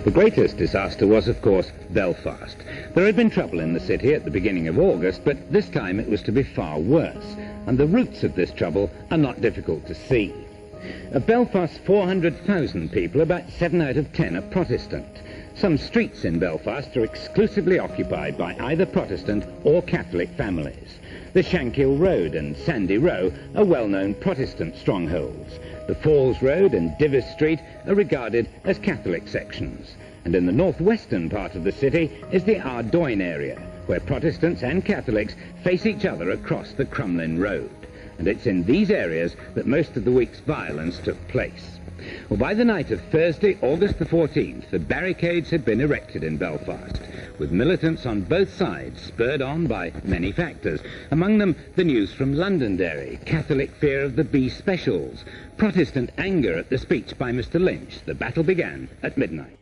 The greatest disaster was, of course, Belfast. There had been trouble in the city at the beginning of August, but this time it was to be far worse, and the roots of this trouble are not difficult to see. Of Belfast's 400,000 people, about 7 out of 10 are Protestant. Some streets in Belfast are exclusively occupied by either Protestant or Catholic families. The Shankill Road and Sandy Row are well-known Protestant strongholds. The Falls Road and Divis Street are regarded as Catholic sections. And in the northwestern part of the city is the Ardoyne area, where Protestants and Catholics face each other across the Crumlin Road. And it's in these areas that most of the week's violence took place. Well, by the night of Thursday, August the 14th, the barricades had been erected in Belfast, with militants on both sides spurred on by many factors, among them the news from Londonderry, Catholic fear of the B specials, Protestant anger at the speech by Mr. Lynch. The battle began at midnight.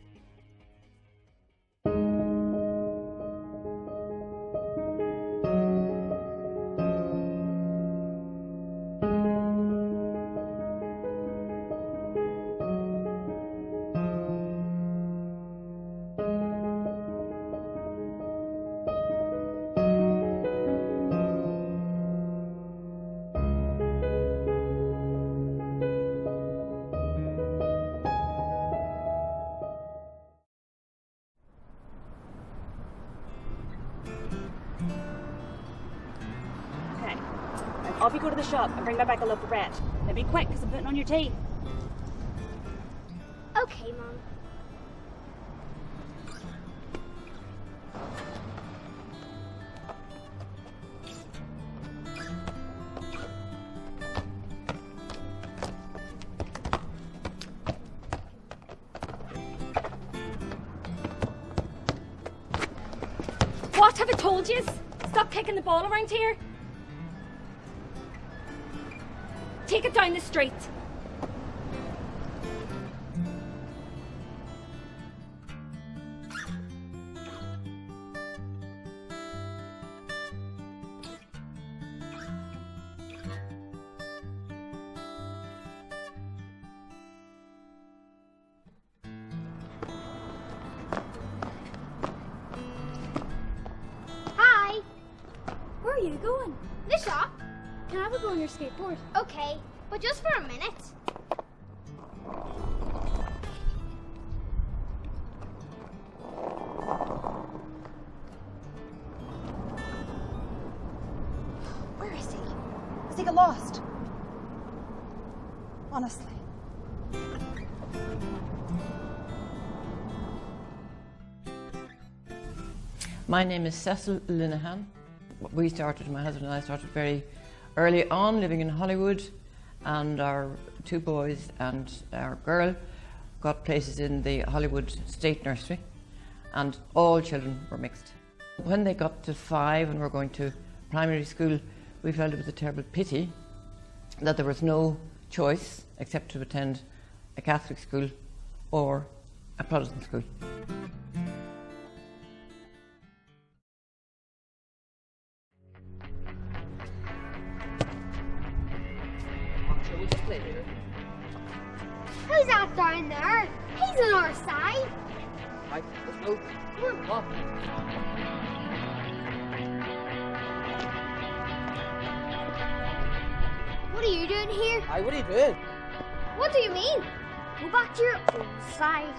Off you go to the shop and bring me back a loaf of bread. Now be quick, because I'm putting on your tea. Okay, Mum. What have I told you? Stop kicking the ball around here. Take it down the street. Hi. Where are you going? The shop? Can I have a go on your skateboard? Okay, but just for a minute. Where is he? Has he got lost? Honestly. My name is Cecil Linehan. My husband and I started very early on living in Hollywood, and our 2 boys and our girl got places in the Hollywood State Nursery, and all children were mixed. When they got to 5 and were going to primary school, we felt it was a terrible pity that there was no choice except to attend a Catholic school or a Protestant school. Who's that down there? He's on our side. Right, let's go. Come on. What are you doing here? Hi, what are you doing? What do you mean? Go back to your own side.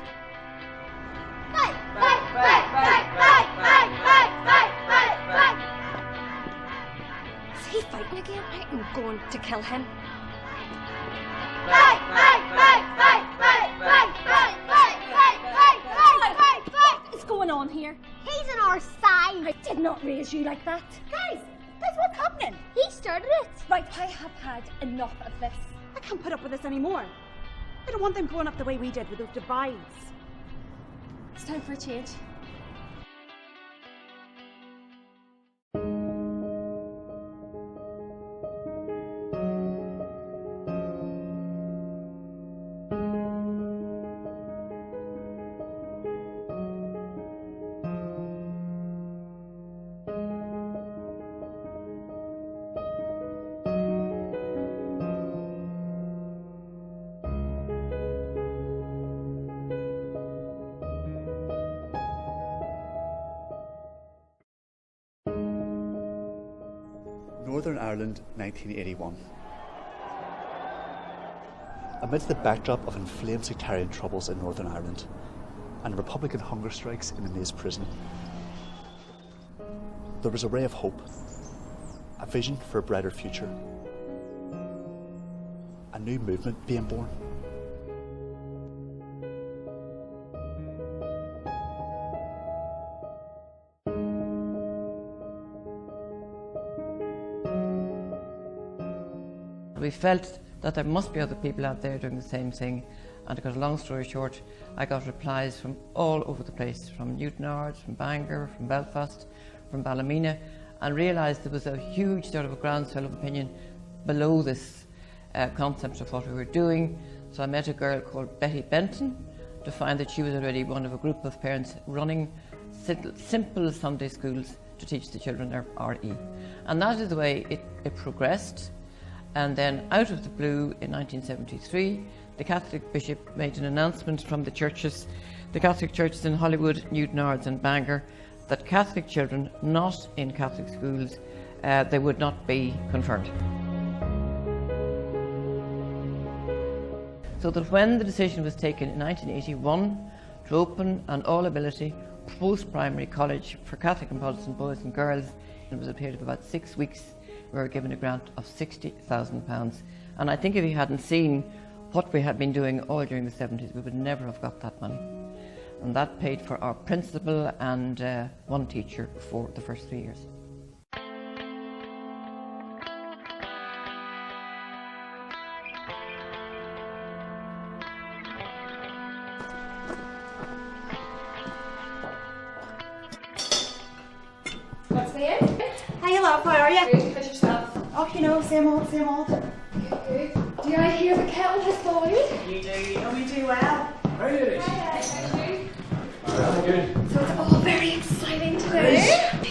Fight! Fight, fight, fight, fight, fight, fight, fight, fight, fight. Is he fighting again? I am going to kill him. Fight! Fight! Fight! Fight! Fight! Fight! Fight! Fight! Fight! Fight! Fight! Fight! Fight! What is going on here? He's on our side. I did not raise you like that. Guys, what's happening? He started it. Right, I have had enough of this. I can't put up with this anymore. I don't want them growing up the way we did with those divides. It's time for a change. Northern Ireland, 1981. Amidst the backdrop of inflamed sectarian troubles in Northern Ireland and Republican hunger strikes in the Maze prison, there was a ray of hope, a vision for a brighter future, a new movement being born. We felt that there must be other people out there doing the same thing, and to cut a long story short, I got replies from all over the place, from Newtownards, from Bangor, from Belfast, from Ballymena, and realised there was a huge sort of a groundswell of opinion below this concept of what we were doing. So I met a girl called Betty Benton to find that she was already one of a group of parents running simple Sunday schools to teach the children their RE. And that is the way it progressed. And then out of the blue in 1973, the Catholic bishop made an announcement from the churches, the Catholic churches in Holywood, Newtownards and Bangor, that Catholic children not in Catholic schools, they would not be confirmed. So that when the decision was taken in 1981 to open an all-ability post-primary college for Catholic and Protestant boys and girls, it was a period of about 6 weeks, we were given a grant of £60,000. And I think if we hadn't seen what we had been doing all during the 70s, we would never have got that money. And that paid for our principal and one teacher for the first 3 years. What's there? Hi, love, how are you? Good, how's yourself? Oh, you know, same old, same old. Good. Do I hear the kettle has boiled? You do, you know we do well. How you doing? Good. So it's all very exciting today.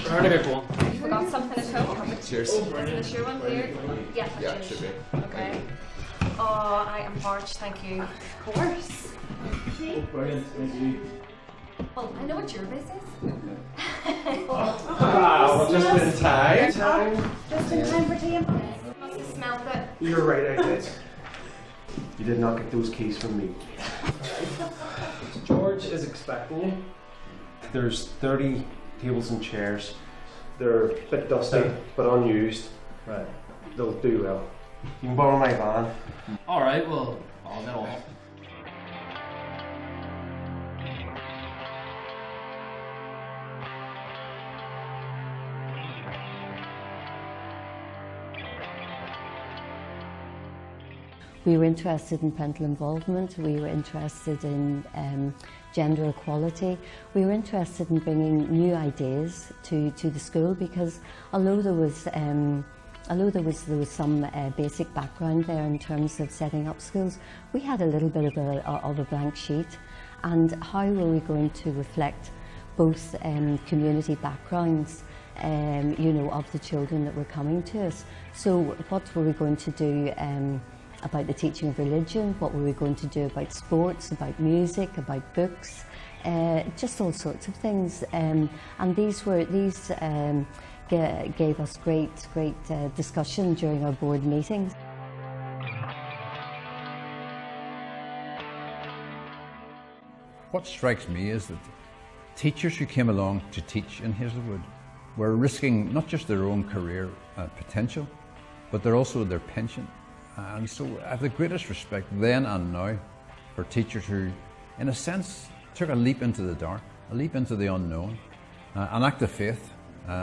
How did it go on? You forgot something at home? Cheers. Is it a sure one here? Yeah, Yeah, it should be. Okay. Oh, I am parched, thank you. Of course. Brilliant, thank you. Well, I know what your biz is. Well, just in time. Just in time for tea. Must have smelled it. You're right, I did. You did not get those keys from me. George is expecting you. There's 30 tables and chairs. They're a bit dusty, but unused. Right. They'll do well. You can borrow my van. Alright, well, I'll get on. We were interested in parental involvement, we were interested in gender equality, we were interested in bringing new ideas to the school, because although there was some basic background there in terms of setting up schools, we had a little bit of a blank sheet. And how were we going to reflect both community backgrounds you know, of the children that were coming to us? So what were we going to do about the teaching of religion? What were we going to do about sports, about music, about books, just all sorts of things. And these gave us great discussion during our board meetings. What strikes me is that teachers who came along to teach in Hazelwood were risking not just their own career potential, but they're also their pension. And so I have the greatest respect then and now for teachers who, in a sense, took a leap into the dark, a leap into the unknown, an act of faith,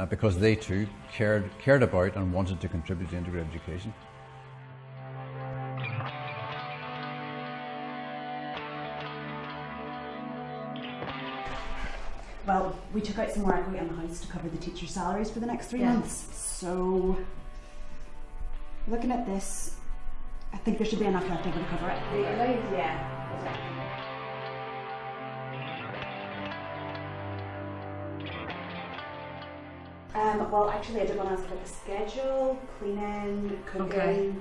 because they too cared about and wanted to contribute to integrated education. Well, we took out some more equity in the house to cover the teachers' salaries for the next 3 months. So, looking at this, I think there should be enough left over to cover it. Really? Yeah. Well, actually, I did want to ask about the schedule, cleaning, cooking. Okay.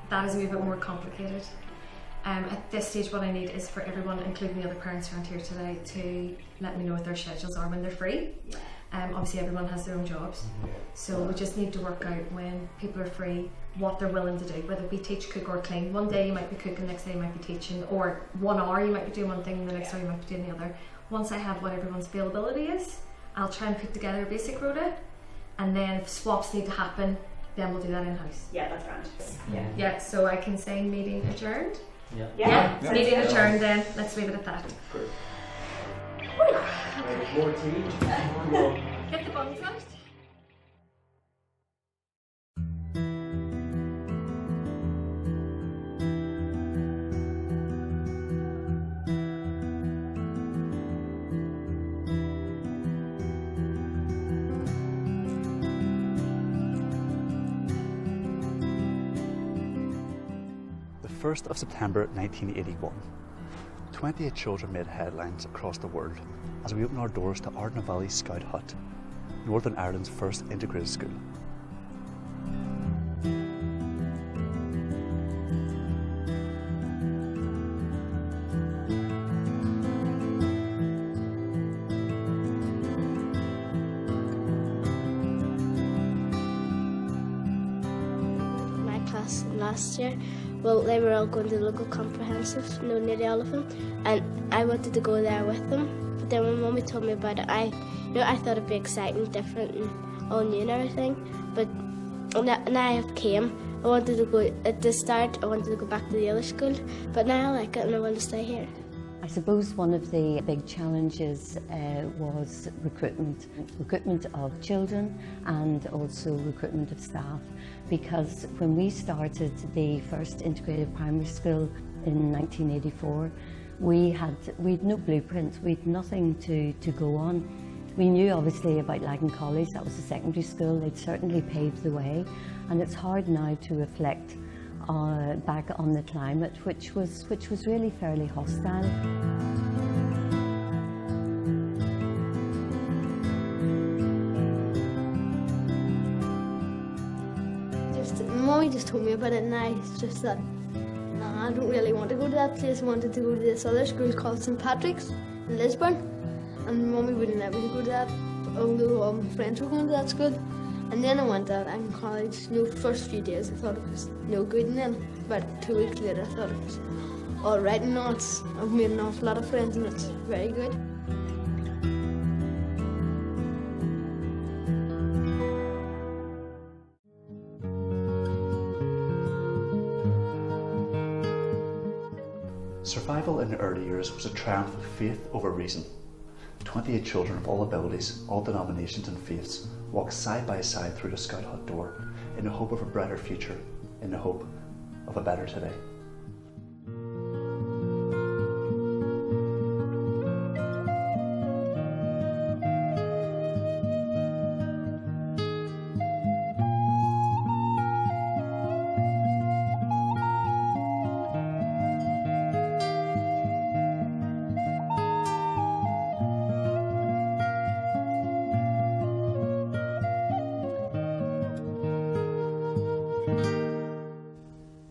That is a wee bit more complicated. At this stage, what I need is for everyone, including the other parents around here today, to let me know what their schedules are when they're free. Obviously everyone has their own jobs, so we just need to work out when people are free what they're willing to do, whether it be teach, cook or clean. One day you might be cooking, the next day you might be teaching, or 1 hour you might be doing one thing and the next hour you might be doing the other. Once I have what everyone's availability is, I'll try and put together a basic rota, and then if swaps need to happen, then we'll do that in-house. Yeah, that's grand. Yeah, so I can say meeting adjourned. Yeah. Meeting adjourned then, let's leave it at that. Great. More tea. Get the buns out. The 1st of September 1981. 28 children made headlines across the world as we open our doors to Ardna Valley Scout Hut, Northern Ireland's first integrated school. My class last year, well, they were all going to the local comprehensive, near the Elephant, and I wanted to go there with them. But then when Mummy told me about it, I thought it'd be exciting, different, and all new and everything. But now I came. I wanted to go at the start. I wanted to go back to the other school, but now I like it and I want to stay here. I suppose one of the big challenges was recruitment of children and also recruitment of staff, because when we started the first integrated primary school in 1984, we had no blueprint, we had nothing to go on. We knew obviously about Lagan College, that was a secondary school, they'd certainly paved the way, and it's hard now to reflect back on the climate, which was really fairly hostile. Mummy just told me about it, and I just thought, nah, I don't really want to go to that place. I wanted to go to this other school called St Patrick's in Lisburn, and Mummy wouldn't let me go to that, although all my friends were going to that school. And then I went to Lagan College. The first few days I thought it was no good, and then about 2 weeks later I thought it was all right. And now I've made an awful lot of friends, and it's very good. Survival in the early years was a triumph of faith over reason. 28 children of all abilities, all denominations and faiths walked side by side through the Scout Hut door in the hope of a brighter future, in the hope of a better today.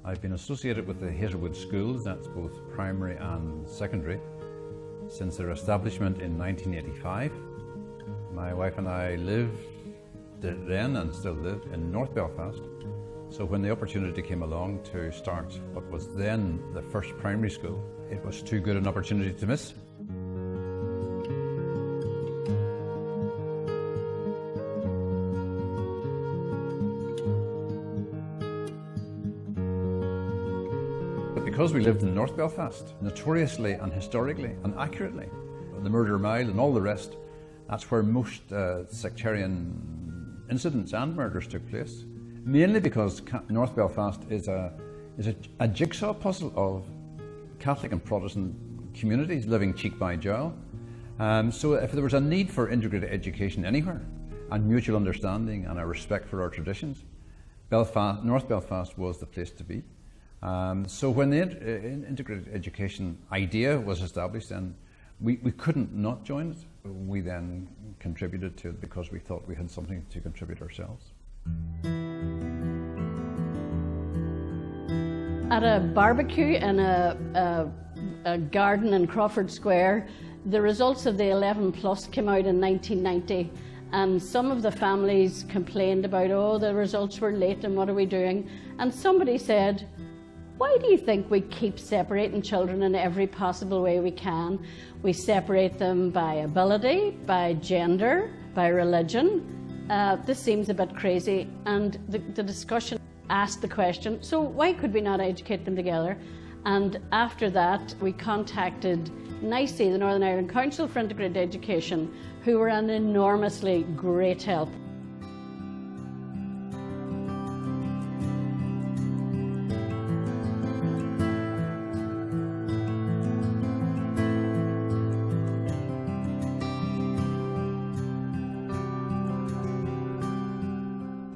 I've been associated with the Hazelwood schools, that's both primary and secondary, since their establishment in 1985. My wife and I lived then and still live in North Belfast, so when the opportunity came along to start what was then the first primary school, it was too good an opportunity to miss. Because we lived in North Belfast, notoriously and historically and accurately, the Murder Mile and all the rest, that's where most sectarian incidents and murders took place. Mainly because North Belfast is a jigsaw puzzle of Catholic and Protestant communities living cheek by jowl. So if there was a need for integrated education anywhere, and mutual understanding and a respect for our traditions, North Belfast was the place to be. So when the integrated education idea was established, then we couldn't not join it. We then contributed to it because we thought we had something to contribute ourselves. At a barbecue in a garden in Crawford Square, the results of the 11 Plus came out in 1990, and some of the families complained about, oh, the results were late and what are we doing? And somebody said, why do you think we keep separating children in every possible way we can? We separate them by ability, by gender, by religion. This seems a bit crazy, and the discussion asked the question, so why could we not educate them together? And after that we contacted NICE, the Northern Ireland Council for Integrated Education, who were an enormously great help.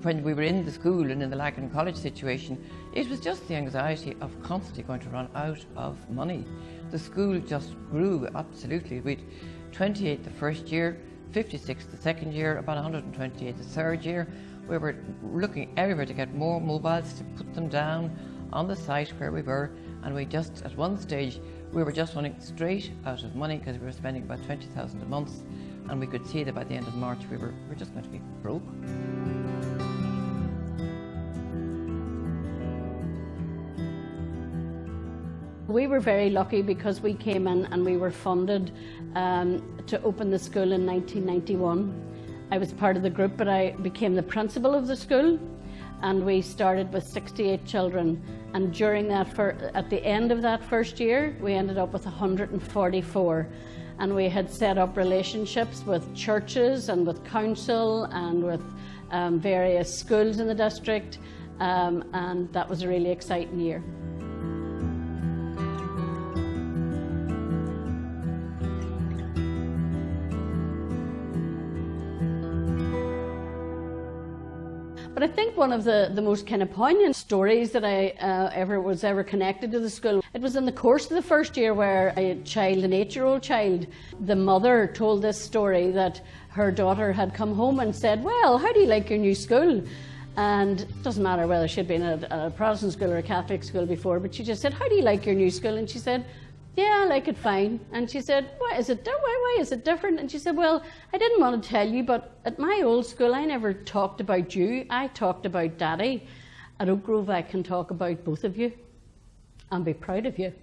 When we were in the school and in the Lagan College situation, it was just the anxiety of constantly going to run out of money. The school just grew, absolutely. We'd 28 the first year, 56 the second year, about 128 the third year. We were looking everywhere to get more mobiles, to put them down on the site where we were, and we just, at one stage, we were just running straight out of money because we were spending about 20,000 a month, and we could see that by the end of March we were just going to be broke. We were very lucky because we came in and we were funded to open the school in 1991. I was part of the group, but I became the principal of the school, and we started with 68 children, and during that, at the end of that first year, we ended up with 144, and we had set up relationships with churches and with council and with various schools in the district, and that was a really exciting year. But I think one of the most kind of poignant stories that I was ever connected to the school, it was in the course of the first year where a child, an 8-year-old child, the mother told this story that her daughter had come home and said, well, how do you like your new school? And it doesn't matter whether she'd been at a Protestant school or a Catholic school before, but she just said, how do you like your new school? And she said, yeah, I like it fine. And she said, why is it different? And she said, well, I didn't want to tell you, but at my old school I never talked about you, I talked about Daddy. At Oak Grove I can talk about both of you and be proud of you.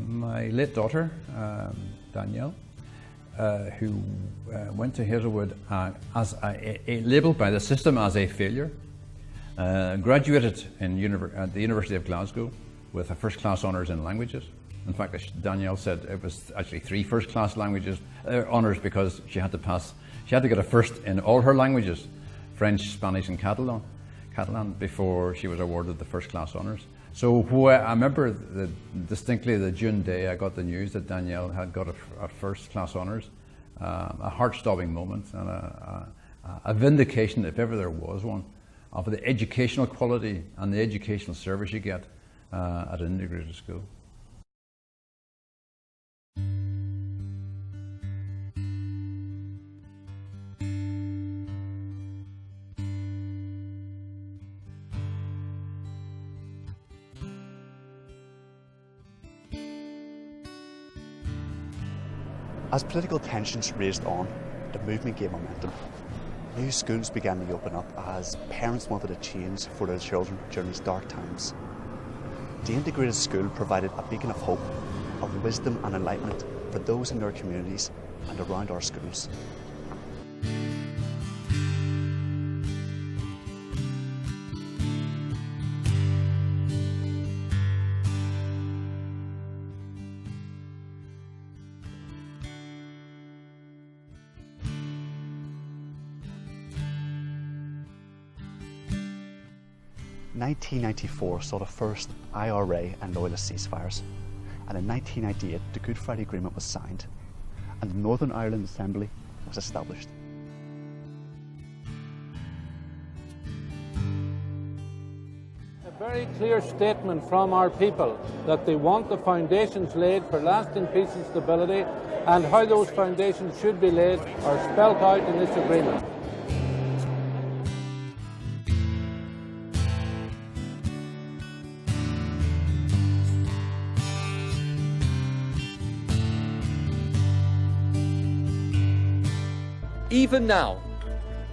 My late daughter, Danielle, who went to Hazelwood as labelled by the system as a failure, graduated at the University of Glasgow with a first-class honours in languages. In fact, Danielle said it was actually 3 first-class languages honours because she had to get a first in all her languages, French, Spanish and Catalan, before she was awarded the first-class honours. So I remember distinctly the June day I got the news that Danielle had got a first-class honours, a heart-stopping moment and a vindication, if ever there was one, of the educational quality and the educational service you get at an integrated school. As political tensions raged on, the movement gained momentum. New schools began to open up as parents wanted a change for their children during these dark times. The integrated school provided a beacon of hope, of wisdom and enlightenment for those in their communities and around our schools. In 1994 saw the first IRA and Loyalist ceasefires, and in 1998 the Good Friday Agreement was signed and the Northern Ireland Assembly was established. A very clear statement from our people that they want the foundations laid for lasting peace and stability, and how those foundations should be laid are spelt out in this agreement. even now,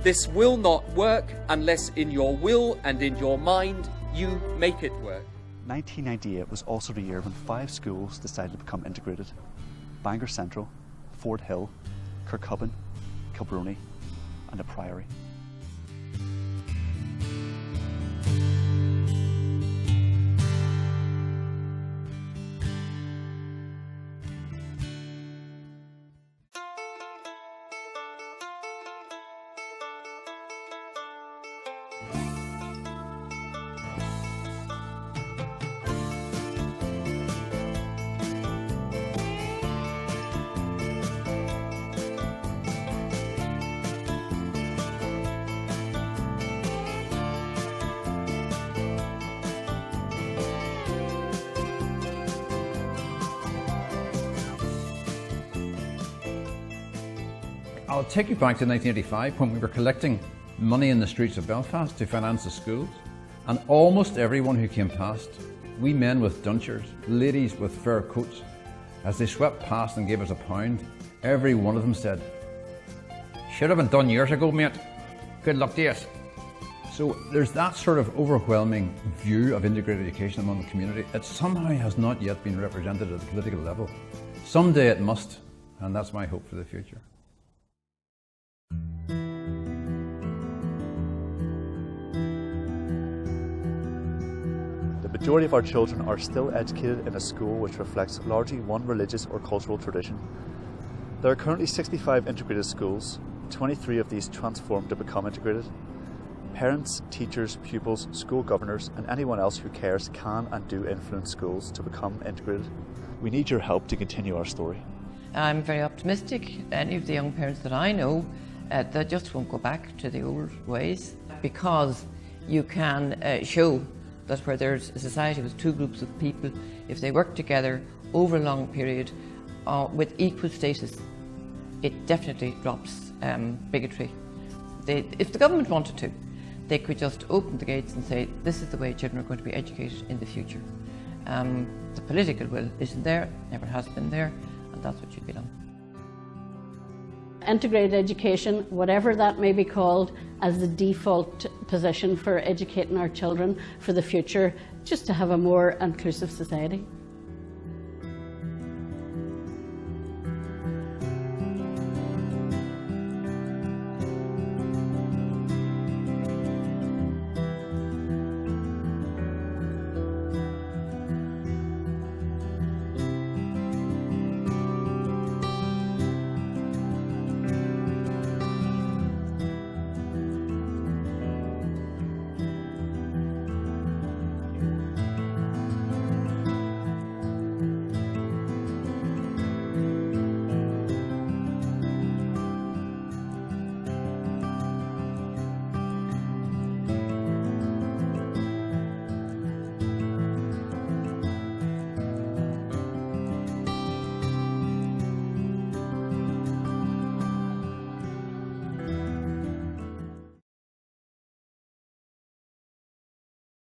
this will not work unless in your will and in your mind you make it work. 1998 was also the year when 5 schools decided to become integrated. Bangor Central, Fort Hill, Kirkcudbright, Kilbrony and the Priory. I'll take you back to 1985 when we were collecting money in the streets of Belfast to finance the schools, and almost everyone who came past, wee men with dentures, ladies with fur coats, as they swept past and gave us £1, every one of them said, "Should have been done years ago, mate. Good luck to you." So there's that sort of overwhelming view of integrated education among the community. It somehow has not yet been represented at the political level. Someday it must, and that's my hope for the future. The majority of our children are still educated in a school which reflects largely one religious or cultural tradition. There are currently 65 integrated schools, 23 of these transformed to become integrated. Parents, teachers, pupils, school governors and anyone else who cares can and do influence schools to become integrated. We need your help to continue our story. I'm very optimistic. Any of the young parents that I know, they just won't go back to the old ways, because you can show that where there's a society with 2 groups of people, if they work together over a long period with equal status, it definitely drops bigotry. If the government wanted to, they could just open the gates and say, this is the way children are going to be educated in the future. The political will isn't there, never has been there, and that's what should be done. Integrated education, whatever that may be called, as the default position for educating our children for the future, just to have a more inclusive society.